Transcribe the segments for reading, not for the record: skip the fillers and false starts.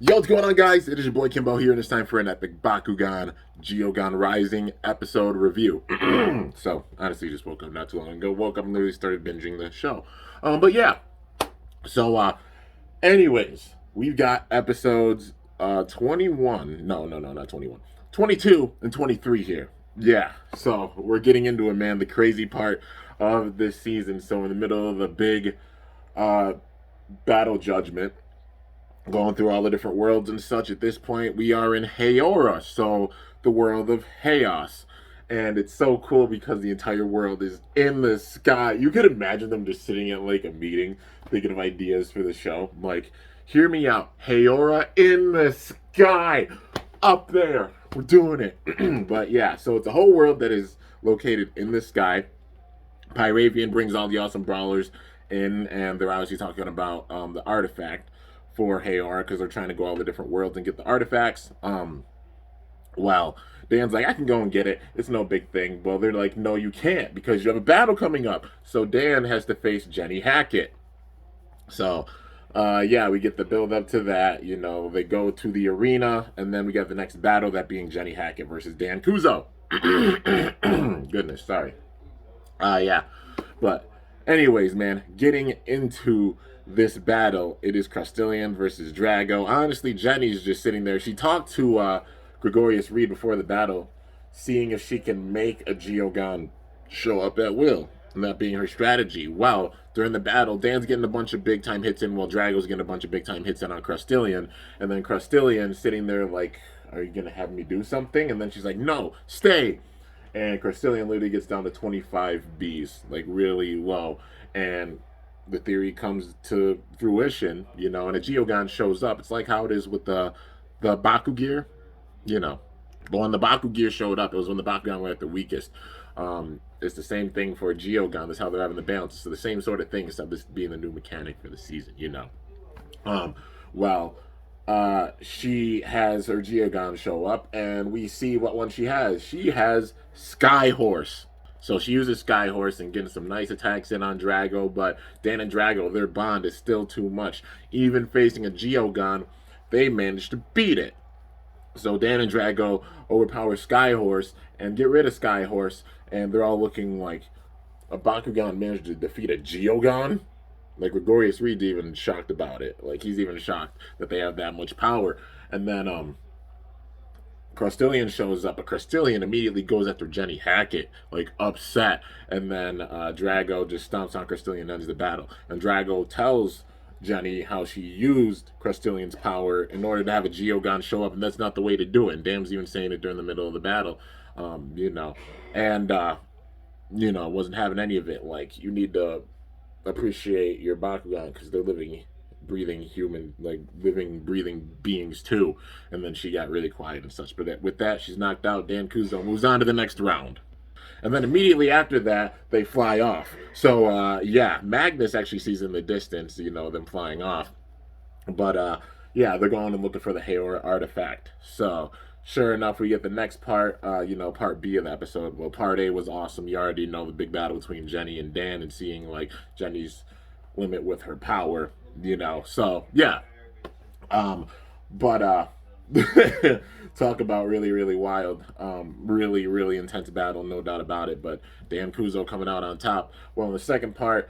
Yo, what's going on, guys? It is your boy Kimbo here, and it's time for an epic Bakugan Geogan Rising episode review. So, honestly, just woke up not too long ago. Woke up and literally started binging the show. But yeah. So, anyways, we've got episodes 21. No, not 21. 22 and 23 here. Yeah. So, we're getting into it, man. The crazy part of this season. So, in the middle of the big uh, battle judgment, going through all the different worlds and such. At this point, we are in Haora, so the world of chaos. And it's so cool because the entire world is in the sky. You could imagine them just sitting at like a meeting thinking of ideas for the show. Like, hear me out. Haora in the sky. Up there. We're doing it. But yeah, so it's a whole world that is located in the sky. Pyravian brings all the awesome brawlers in, and they're obviously talking about the artifact for Haor because they're trying to go all the different worlds and get the artifacts. Well, Dan's like, I can go and get it. It's no big thing. Well, they're like, no, you can't because you have a battle coming up. So Dan has to face Jenny Hackett. So, yeah, we get the build up to that. You know, they go to the arena, and then we got the next battle, that being Jenny Hackett versus Dan Kuzo. Goodness, sorry. Yeah. But, anyways, man, getting into this battle, it is Crostillian versus Drago. Honestly, Jenny's just sitting there. She talked to Gregorius Reed before the battle, seeing if she can make a Geogan show up at will, and that being her strategy. Well, during the battle, Dan's getting a bunch of big time hits in, while Drago's getting a bunch of big time hits in on Crostillian, and then Crostillian sitting there like, are you gonna have me do something? And then she's like, no, stay. And Crostillian literally gets down to 25 Bs, like really low. And the theory comes to fruition, you know, and a Geogan shows up. It's like how it is with the Baku gear, you know. But when the Baku gear showed up, it was when the Bakugan were at the weakest. It's the same thing for a Geogan. That's how they're having the balance. So the same sort of thing, except this being the new mechanic for the season, you know. Um, well, she has her Geogan show up, and we see what one she has. She has Sky Horse. So she uses Sky Horse and getting some nice attacks in on Drago, but Dan and Drago, their bond is still too much. Even facing a Geogan, they managed to beat it. So Dan and Drago overpower Sky Horse and get rid of Sky Horse, and they're all looking like a Bakugan managed to defeat a Geogan. Like Gregorius Reed's even shocked about it. Like he's even shocked that they have that much power. And then Crostillian shows up, but Crostillian immediately goes after Jenny Hackett, like upset. And then Drago just stomps on Crostillian and ends the battle. And Drago tells Jenny how she used Crostillian's power in order to have a Geogan show up, and that's not the way to do it. And Dam's even saying it during the middle of the battle, you know. And, you know, wasn't having any of it. Like, you need to appreciate your Bakugan because they're living, breathing human, like living, breathing beings too. And then she got really quiet and such. But with that, she's knocked out. Dan Kuzo moves on to the next round. And then immediately after that, they fly off. So, yeah, Magnus actually sees in the distance, you know, them flying off. But, yeah, they're going and looking for the Haor artifact. So, sure enough, we get the next part, you know, part B of the episode. Well, part A was awesome. You already know the big battle between Jenny and Dan and seeing, like, Jenny's limit with her power, you know. So, yeah. But, talk about really, really wild, really, really intense battle, no doubt about it. But Dan Kuzo coming out on top. Well, in the second part,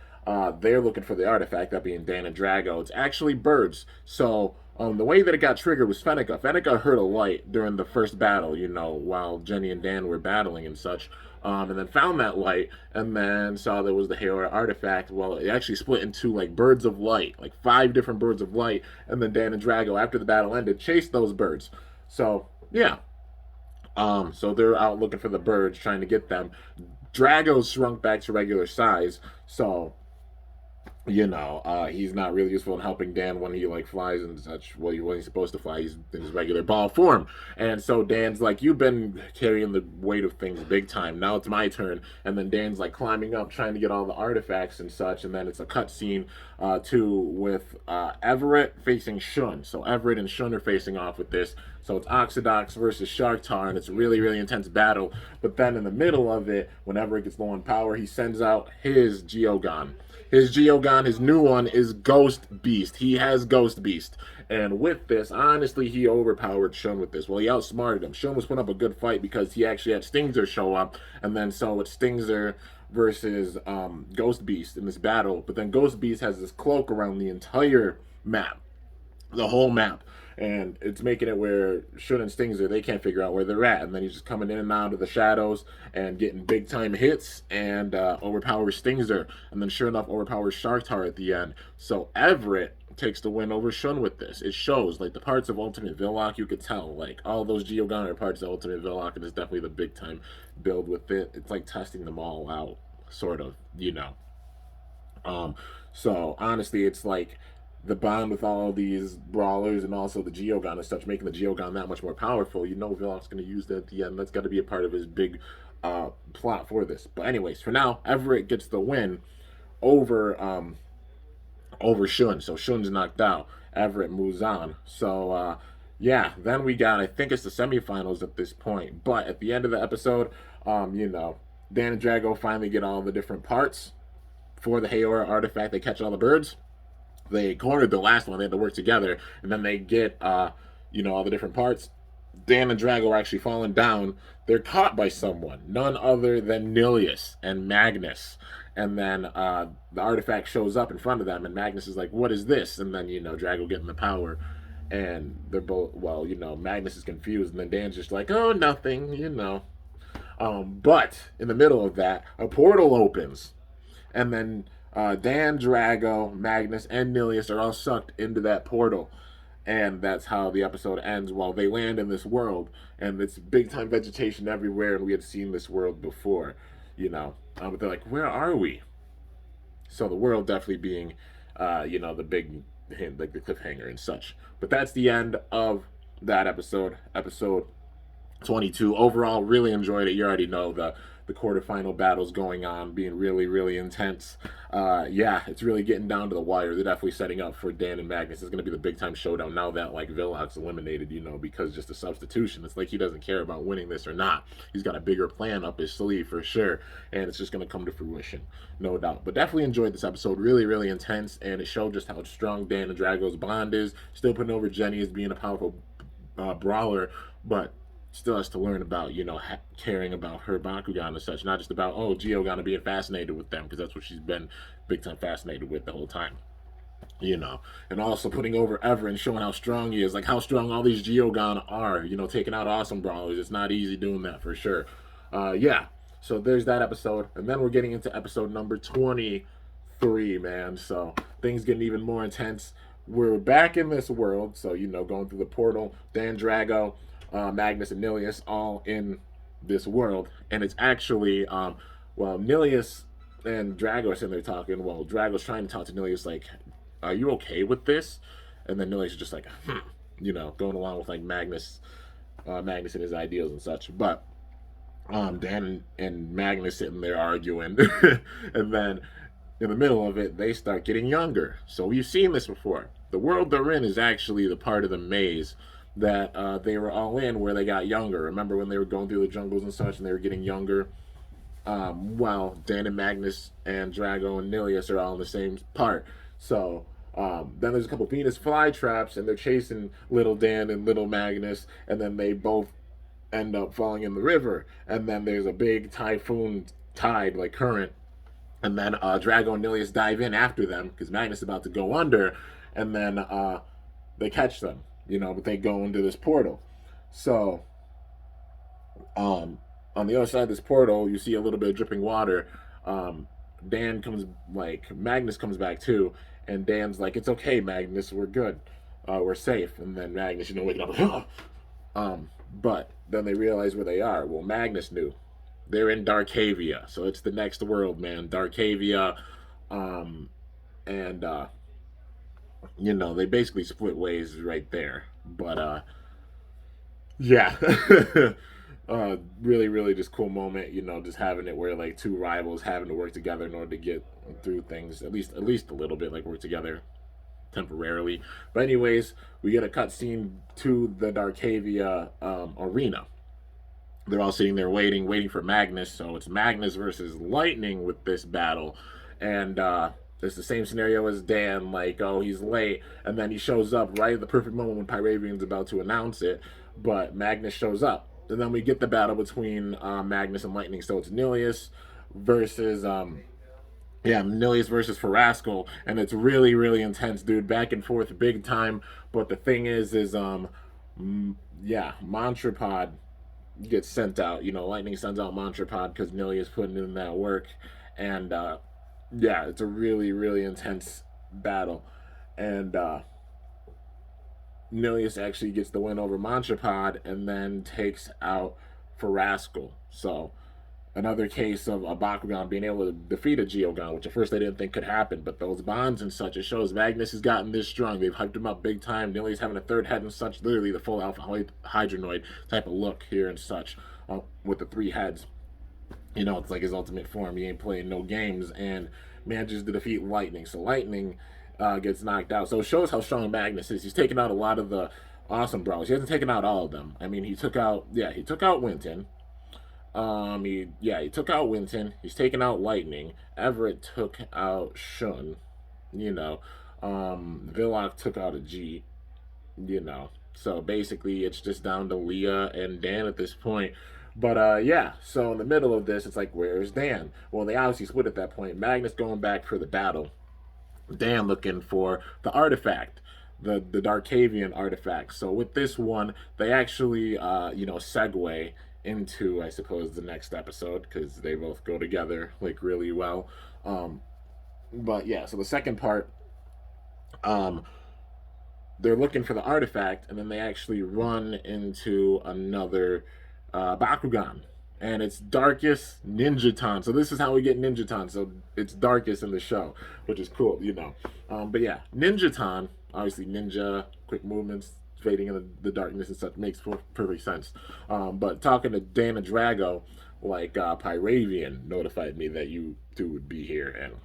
they're looking for the artifact, that being Dan and Drago. It's actually birds. So the way that it got triggered was Fennica. Fennica heard a light during the first battle, you know, while Jenny and Dan were battling and such. And then found that light, and then saw there was the Haor artifact. Well, it actually split into like birds of light, like 5 different birds of light. And then Dan and Drago, after the battle ended, chased those birds. So yeah, so they're out looking for the birds, trying to get them. Drago's shrunk back to regular size, so you know, he's not really useful in helping Dan when he like flies and such. Well, when he's supposed to fly, he's in his regular ball form. And so Dan's like, "You've been carrying the weight of things big time. Now it's my turn." And then Dan's like climbing up, trying to get all the artifacts and such. And then it's a cutscene too with Everett facing Shun. So Everett and Shun are facing off with this. So it's Oxidox versus Sharktar, and it's a really, really intense battle. But then in the middle of it, whenever it gets low on power, he sends out his Geogan. his Geogan, his new one, is Ghost Beast. He has Ghost Beast. And with this, honestly, he overpowered Shun with this. Well, he outsmarted him. Shun was putting up a good fight because he actually had Stinger show up. And then so it's Stinger versus Ghost Beast in this battle. But then Ghost Beast has this cloak around the entire map, the whole map. And it's making it where Shun and Stinger, they can't figure out where they're at. And then he's just coming in and out of the shadows and getting big time hits and overpowers Stinger. And then sure enough, overpowers Sharktar at the end. So Everett takes the win over Shun with this. It shows, like, the parts of Ultimate Villock, you could tell, like, all those Geogan are parts of Ultimate Villock, and it's definitely the big time build with it. It's like testing them all out, sort of, you know. So honestly, it's like the bond with all these brawlers and also the Geogan and such, making the Geogan that much more powerful. You know, Villock's going to use that at the end. That's got to be a part of his big plot for this. But anyways, for now, Everett gets the win over over Shun. So Shun's knocked out. Everett moves on. So yeah, then we got, I think it's the semifinals at this point. But at the end of the episode, you know, Dan and Drago finally get all the different parts for the Haora artifact. They catch all the birds. They cornered the last one. They had to work together, and then they get you know, all the different parts. Dan and Drago are actually falling down. They're caught by someone, none other than Nilius and Magnus. And then the artifact shows up in front of them, and Magnus is like, "What is this?" And then, you know, Drago getting the power, and they're both, well, you know, Magnus is confused, and then Dan's just like, "Oh, nothing," you know. But in the middle of that, a portal opens, and then Dan, Drago, Magnus, and Nilius are all sucked into that portal. And that's how the episode ends. While they land in this world, and it's big time vegetation everywhere, and we had seen this world before, you know. But they're like, "Where are we?" So the world definitely being, you know, the big hint, like the cliffhanger and such. But that's the end of that episode. Episode 22. Overall, really enjoyed it. You already know the quarterfinal battles going on, being really, really intense. Yeah, it's really getting down to the wire. They're definitely setting up for Dan and Magnus. It's going to be the big time showdown now that, like, Villock's eliminated, you know, because just a substitution. It's like he doesn't care about winning this or not. He's got a bigger plan up his sleeve for sure, and it's just going to come to fruition, no doubt. But definitely enjoyed this episode. Really, really intense, and it showed just how strong Dan and Drago's bond is. Still putting over Jenny as being a powerful brawler, but still has to learn about, you know, caring about her Bakugan and such, not just about, oh, Geogan being fascinated with them, because that's what she's been big time fascinated with the whole time, you know. And also putting over Everett and showing how strong he is, like how strong all these Geogan are, you know, taking out awesome brawlers. It's not easy doing that for sure. Yeah, so there's that episode, and then we're getting into episode number 23, man. So things getting even more intense. We're back in this world, so, you know, going through the portal. Dan, Drago, Magnus, and Nilius all in this world, and it's actually well, Nilius and Drago are sitting there talking. Well, Drago's trying to talk to Nilius like, "Are you okay with this?" And then Nilius is just like, you know, going along with like Magnus and his ideals and such. But Dan and Magnus sitting there arguing, and then in the middle of it, they start getting younger. So we've seen this before. The world they're in is actually the part of the maze that they were all in, where they got younger. Remember when they were going through the jungles and such, and they were getting younger? Well, Dan and Magnus and Drago and Nilius are all in the same part. So then there's a couple Venus flytraps, and they're chasing little Dan and little Magnus, and then they both end up falling in the river. And then there's a big typhoon tide, like current, and then Drago and Nilius dive in after them because Magnus is about to go under, and then they catch them, you know, but they go into this portal. So on the other side of this portal, you see a little bit of dripping water. Dan comes, like, Magnus comes back too, and Dan's like, "It's okay, Magnus, we're good, we're safe." And then Magnus, you know, waking up, but then they realize where they are. Well, Magnus knew. They're in Darkavia, so it's the next world, man. Darkavia, and you know, they basically split ways right there. But yeah, really, really just cool moment. You know, just having it where like two rivals having to work together in order to get through things, at least a little bit, like work together temporarily. But anyways, we get a cutscene to the Darkavia arena. They're all sitting there waiting for Magnus. So it's Magnus versus Lightning with this battle, and It's the same scenario as Dan, like, oh, he's late, and then he shows up right at the perfect moment when Pyravian's about to announce it, but Magnus shows up. And then we get the battle between Magnus and Lightning. So it's Nilius versus Nilius versus Farascal, and it's really, really intense, dude. Back and forth, big time. But the thing is, Montrapod gets sent out. You know, Lightning sends out Montrapod because Nilius putting in that work, and it's a really, really intense battle, and Nilius actually gets the win over Montrapod and then takes out Farascal. So another case of a Bakugan being able to defeat a Geogan, which at first they didn't think could happen, but those bonds and such, it shows Magnus has gotten this strong. They've hyped him up big time. Nilius having a third head and such, literally the full Alpha Hydronoid type of look here and such, with the 3 heads. You know, it's like his ultimate form. He ain't playing no games and manages to defeat Lightning. So Lightning gets knocked out. So it shows how strong Magnus is. He's taken out a lot of the awesome brawlers. He hasn't taken out all of them. I mean, he took out Winton. He took out Winton. He's taken out Lightning. Everett took out Shun. You know, Villock took out a G. You know, so basically it's just down to Leah and Dan at this point. But so in the middle of this, it's like, where's Dan? Well, they obviously split at that point. Magnus going back for the battle. Dan looking for the artifact, the Darkavian artifact. So with this one, they actually segue into, I suppose, the next episode, because they both go together like really well. But yeah, so the second part, they're looking for the artifact, and then they actually run into another Bakugan. And it's Darkest Ninjaton. So this is how we get Ninjaton. So it's Darkest in the show, which is cool, you know. But yeah, Ninjaton, obviously ninja, quick movements, fading in the darkness and such, makes perfect sense. But talking to Dana Drago, like Pyravian notified me that you two would be here, and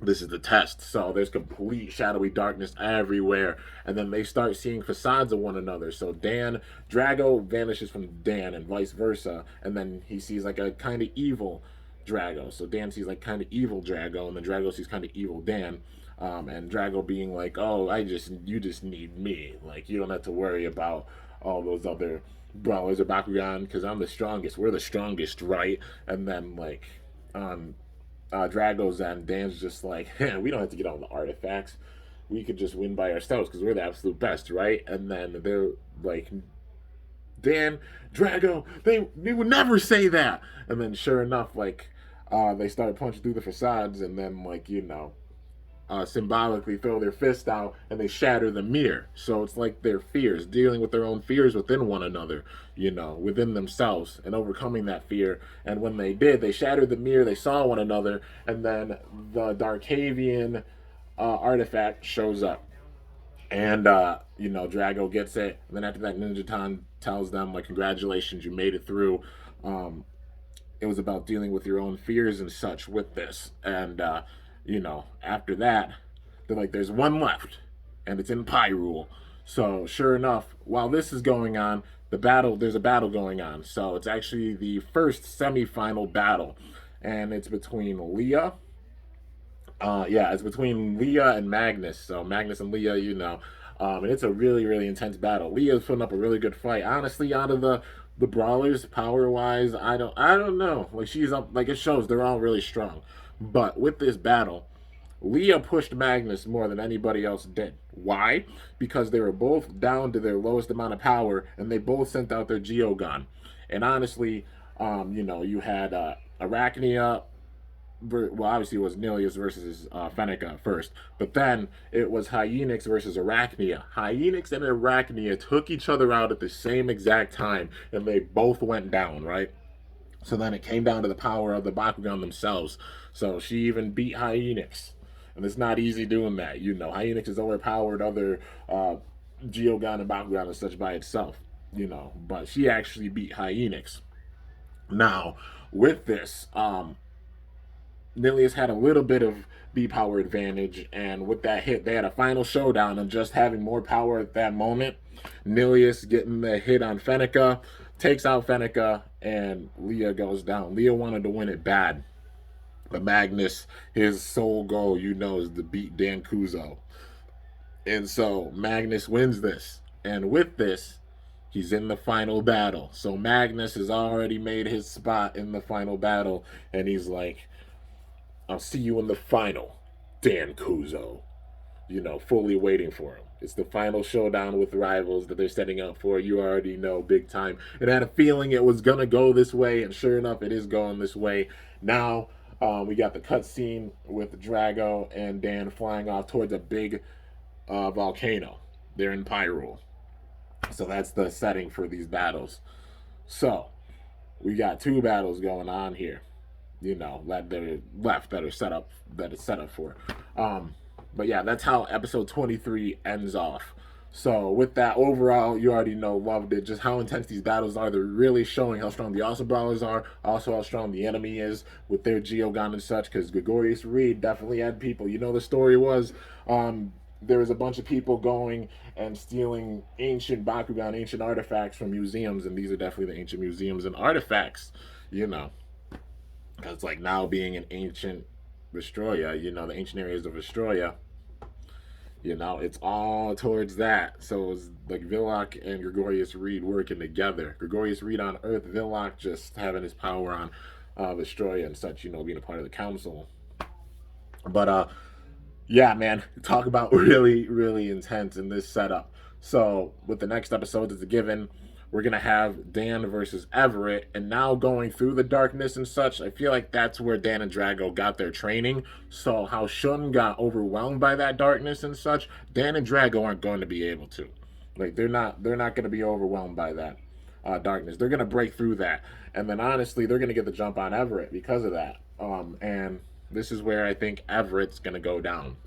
this is the test. So there's complete shadowy darkness everywhere, and then they start seeing facades of one another. So Drago vanishes from Dan and vice versa, and then he sees like a kind of evil Drago. So Dan sees like kind of evil Drago, and then Drago sees kind of evil Dan. And Drago being like, "Oh, you just need me. Like, you don't have to worry about all those other brawlers or Bakugan, because I'm the strongest. We're the strongest, right?" And then like Drago's and Dan's just like, hey, we don't have to get on the artifacts. We could just win by ourselves because we're the absolute best, right? And then they're like, Dan, Drago, they would never say that. And then sure enough, like, they start punching through the facades, and then like, symbolically throw their fist out and they shatter the mirror. So it's like their fears, dealing with their own fears within one another, within themselves, and overcoming that fear. And when they did, they shattered the mirror, they saw one another, and then the Darkavian artifact shows up. And, Drago gets it. And then after that, Ninjaton tells them, like, congratulations, you made it through. It was about dealing with your own fears and such with this. And, after that, they're like, there's one left, and it's in Pyrule. So sure enough, while this is going on, there's a battle going on. So it's actually the first semi-final battle, and it's between Leah. It's between Leah and Magnus. So Magnus and Leah, and it's a really, really intense battle. Leah's putting up a really good fight. Honestly, out of the brawlers, power wise, I don't know. Like, she's up. Like, it shows they're all really strong. But with this battle, Leah pushed Magnus more than anybody else did. Why? Because they were both down to their lowest amount of power, and they both sent out their Geogan. And honestly, you had Arachnia. Well, obviously it was Nilius versus Fenneca first, but then it was Hyenix versus Arachnia. Hyenix and Arachnia took each other out at the same exact time, and they both went down, right? So then it came down to the power of the Bakugan themselves. So she even beat Hyenix. And it's not easy doing that. Hyenix is overpowered other Geogan and Bakugan and such by itself. But she actually beat Hyenix. Now, with this, Nilius had a little bit of B-power advantage, and with that hit, they had a final showdown, and just having more power at that moment, Nilius getting the hit on Fenneca, takes out Fenneca, and Leah goes down. Leah wanted to win it bad, But Magnus, his sole goal, is to beat Dan Kuzo. And so Magnus wins this. And with this, he's in the final battle. So Magnus has already made his spot in the final battle. And he's like, I'll see you in the final, Dan Kuzo. Fully waiting for him. It's the final showdown with rivals that they're setting up for. You already know, big time. And I had a feeling it was going to go this way. And sure enough, it is going this way. Now, we got the cutscene with Drago and Dan flying off towards a big volcano. They're in Pyrule. So that's the setting for these battles. So we got two battles going on here. That are left that is set up for. But yeah, that's how episode 23 ends off. So with that, overall, you already know, loved it. Just how intense these battles are. They're really showing how strong the Awesome Brawlers are, also how strong the enemy is with their Geogan and such, because Gregorius Reed definitely had people. The story was there was a bunch of people going and stealing ancient Bakugan, ancient artifacts from museums, and these are definitely the ancient museums and artifacts, because now being an ancient Vestroia, the ancient areas of Vestroia, it's all towards that. So it's like Villock and Gregorius Reed working together. Gregorius Reed on Earth, Villock just having his power on Vestroia and such, being a part of the council. But yeah, man, talk about really, really intense in this setup. So with the next episode, it's a given. We're going to have Dan versus Everett. And now going through the darkness and such, I feel like that's where Dan and Drago got their training. So how Shun got overwhelmed by that darkness and such, Dan and Drago aren't going to be able to. They're not going to be overwhelmed by that darkness. They're going to break through that. And then honestly, they're going to get the jump on Everett because of that. And this is where I think Everett's going to go down.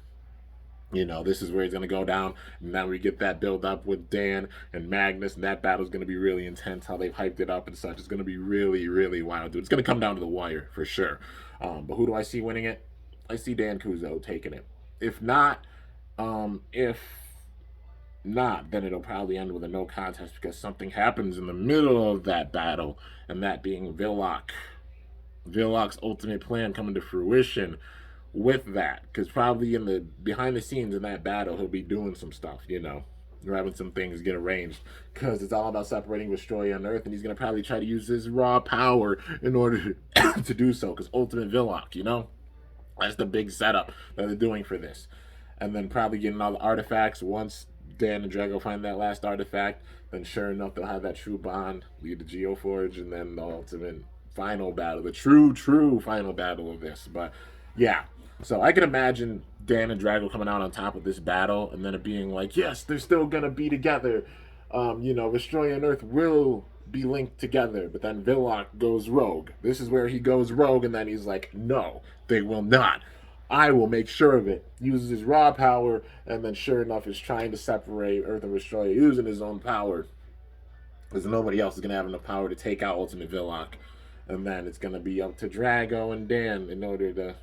This is where he's going to go down. And now we get that build up with Dan and Magnus, and that battle's going to be really intense. How they've hyped it up and such. It's going to be really, really wild, dude. It's going to come down to the wire for sure. But who do I see winning it? I see Dan Kuzo taking it. If not, then it'll probably end with a no contest because something happens in the middle of that battle, and that being Villock. Villock's ultimate plan coming to fruition with that, because probably in the behind the scenes in that battle he'll be doing some stuff, or having some things get arranged, because it's all about separating Vestroia and Earth, and he's going to probably try to use his raw power in order to do so, because ultimate Villock, that's the big setup that they're doing for this. And then probably getting all the artifacts. Once Dan and Drago find that last artifact, then sure enough they'll have that true bond, lead the Geoforge, and then the ultimate final battle, the true final battle of this. But yeah, so I can imagine Dan and Drago coming out on top of this battle, and then it being like, yes, they're still gonna be together. Vestroia and Earth will be linked together, but then Villock goes rogue. This is where he goes rogue, and then he's like, no, they will not. I will make sure of it. Uses his raw power, and then sure enough is trying to separate Earth and Vestroia using his own power, because nobody else is gonna have enough power to take out Ultimate Villock. And then it's gonna be up to Drago and Dan in order to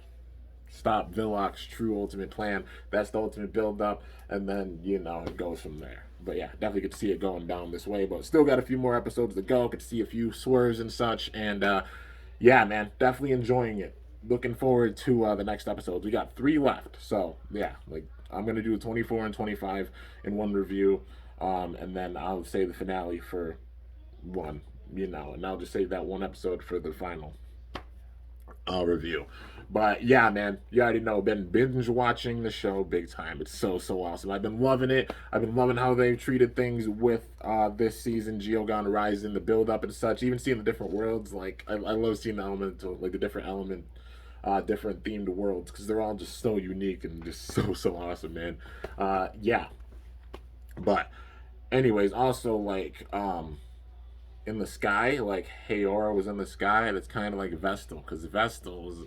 stop Villock's true ultimate plan. That's the ultimate build up, and then it goes from there. But yeah, definitely could see it going down this way, but still got a few more episodes to go. Could see a few swerves and such, and yeah, man, definitely enjoying it. Looking forward to the next episodes. We got 3 left, so yeah, I'm gonna do 24 and 25 in one review, and then I'll save the finale for one, and I'll just save that one episode for the final review. But yeah, man, you already know, been binge watching the show big time. It's so awesome. I've been loving it. I've been loving how they've treated things with this season, Geogan Rising, the build up and such. Even seeing the different worlds, I love seeing the elemental, the different different themed worlds, because they're all just so unique and just so awesome, man. Yeah, but anyways, also in the sky, Haora was in the sky. That's kind of like Vestal, because Vestal was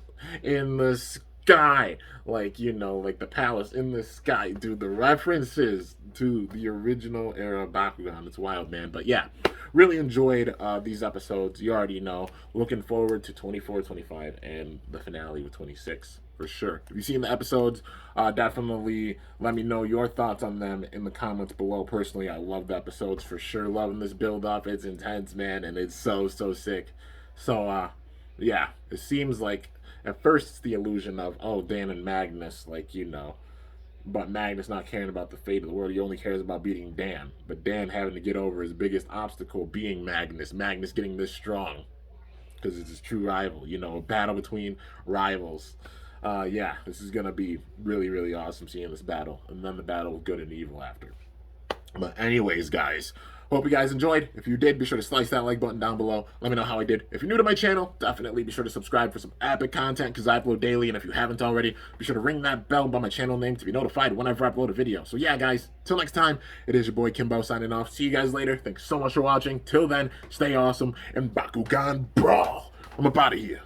in the sky, the palace in the sky. Dude, the references to the original era Bakugan, it's wild, man. But yeah, really enjoyed these episodes. You already know. Looking forward to 24, 25, and the finale with 26. For sure. If you've seen the episodes, definitely let me know your thoughts on them in the comments below. Personally, I love the episodes for sure. Loving this build up. It's intense, man, and it's so sick. So, yeah, it seems like At first, it's the illusion of, oh, Dan and Magnus, like, but Magnus not caring about the fate of the world. He only cares about beating Dan. But Dan having to get over his biggest obstacle being Magnus. Magnus getting this strong because it's his true rival. A battle between rivals. Yeah, this is going to be really, really awesome seeing this battle. And then the battle of good and evil after. But anyways, guys, hope you guys enjoyed. If you did, be sure to slice that like button down below. Let me know how I did. If you're new to my channel, definitely be sure to subscribe for some epic content because I upload daily. And if you haven't already, be sure to ring that bell by my channel name to be notified whenever I upload a video. So yeah, guys, till next time, it is your boy Kimbo signing off. See you guys later. Thanks so much for watching. Till then, stay awesome and Bakugan Brawl. I'm up out of here.